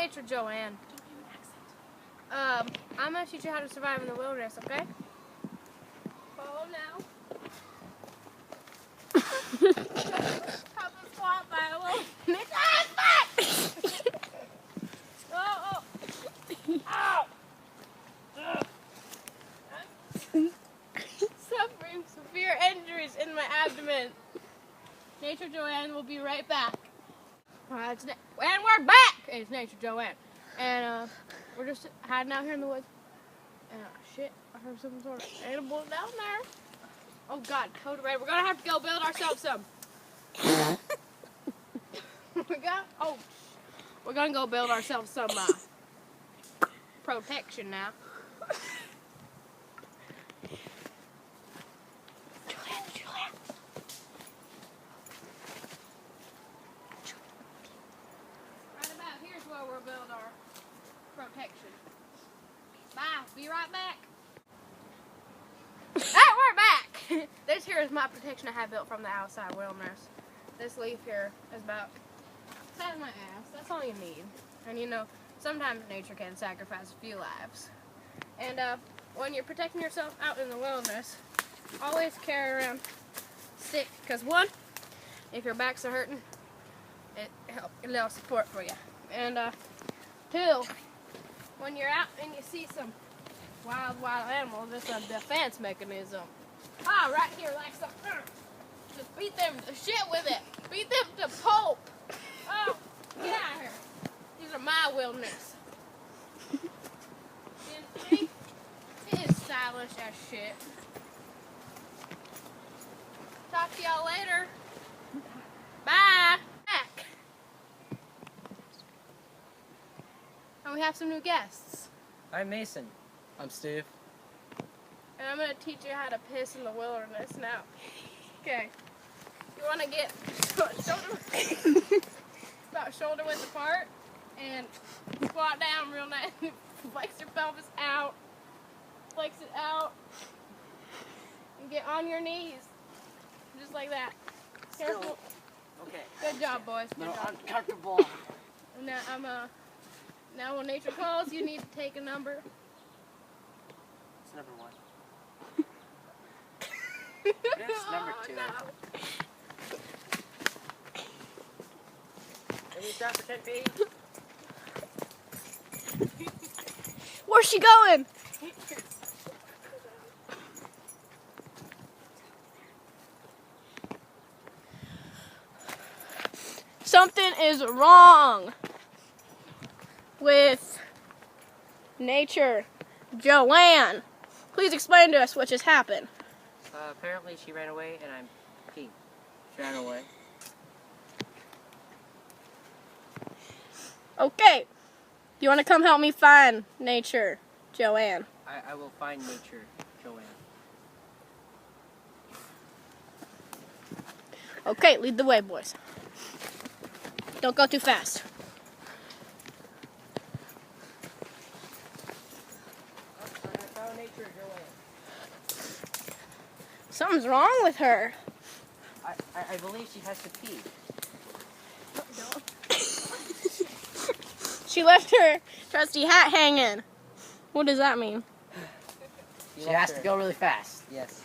Nature Joanne. I'm gonna teach you how to survive in the wilderness, okay? Follow now. Help us swap by a little. Oh! Ow! I'm suffering severe injuries in my abdomen. Nature Joanne will be right back. And we're back! It's Nature Joanne. And we're just hiding out here in the woods. And shit, I heard some sort of animal down there. Oh god, code red. We're gonna have to go build ourselves some. We're gonna go build ourselves some protection now. Right about here's where we'll build our protection. Bye. Be right back. We're back. This here is my protection I have built from the outside wilderness. This leaf here is about the size of my ass. That's all you need. And you know, sometimes nature can sacrifice a few lives. And when you're protecting yourself out in the wilderness, always carry around a stick. Because one, if your backs are hurting, it helps a little support for you. And two, when you're out and you see some wild animals, it's a defense mechanism. Right here, like some. Just beat them to shit with it. Beat them to pulp. Oh, get out of here. These are my wilderness. It is stylish as shit. Talk to y'all later. Bye. Back. And we have some new guests. I'm Mason. I'm Steve. And I'm going to teach you how to piss in the wilderness now. Okay. You want to get about shoulder width apart and squat down real nice. Flex your pelvis out. Flex it out. And get on your knees. Just like that. Careful. Okay. Good job, boys. Good job. Uncomfortable. Now when nature calls, you need to take a number. It's number 1. It's number 2. No. Can we stop for 10 feet? Where's she going? Something is wrong with Nature Joanne. Please explain to us what just happened. Apparently she ran away and I'm peeing. She ran away. Okay. You want to come help me find Nature Joanne? I will find Nature Joanne. Okay, lead the way, boys. Don't go too fast. I found Nature Joanne. Something's wrong with her. I believe she has to pee. She left her trusty hat hanging. What does that mean? She has to go really fast. Yes.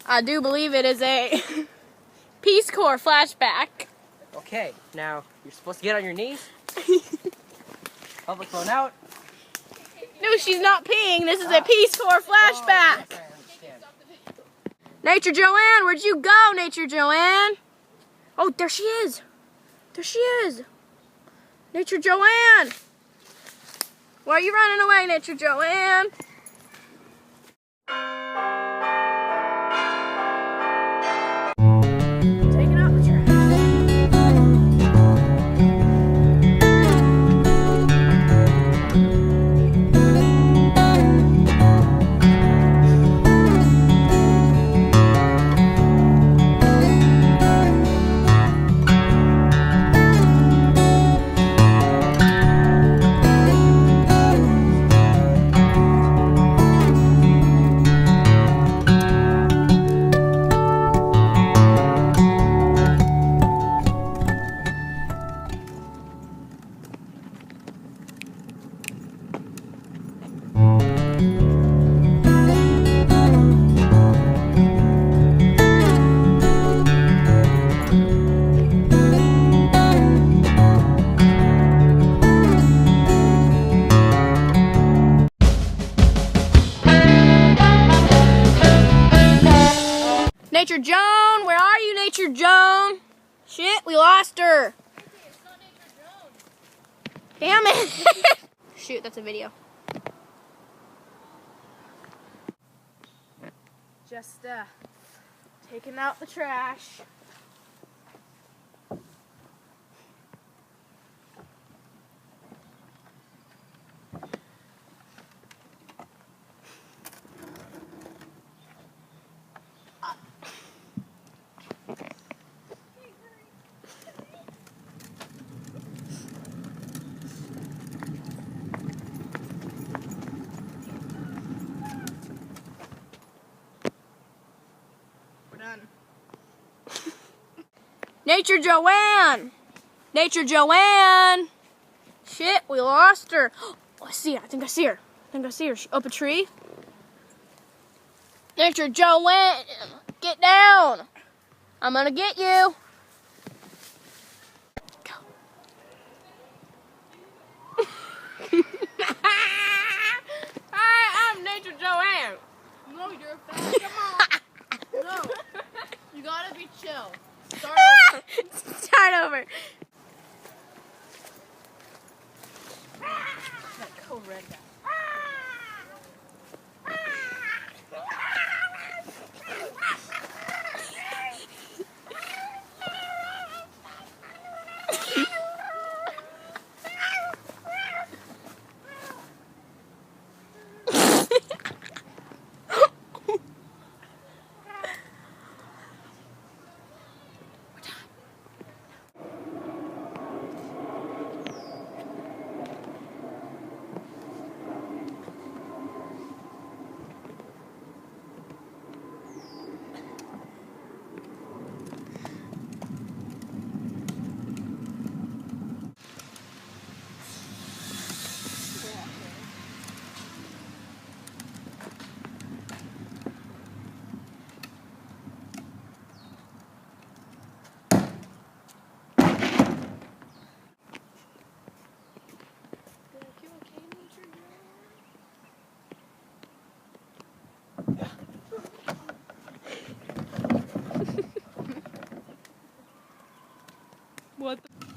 I do believe it is a Peace Corps flashback. Okay, now you're supposed to get on your knees. Public phone out. No, she's not peeing. This is a Peace Corps flashback. Oh, yes, I understand. Nature Joanne, where'd you go, Nature Joanne? Oh, there she is. There she is. Nature Joanne. Why are you running away, Nature Joanne? Take it out the trash. Nature Joan, where are you, Nature Joan? Shit, we lost her. It's not Nature Joan. Damn it. Shoot, that's a video. Just taking out the trash. Done. Nature Joanne! Nature Joanne! Shit, we lost her. Oh, I see her. I think I see her. She up a tree. Nature Joanne! Get down! I'm gonna get you. Go. Hi, I'm Nature Joanne. No, you're fast. Come on. No. You gotta be chill. Start over. Start over. Go red guy. What the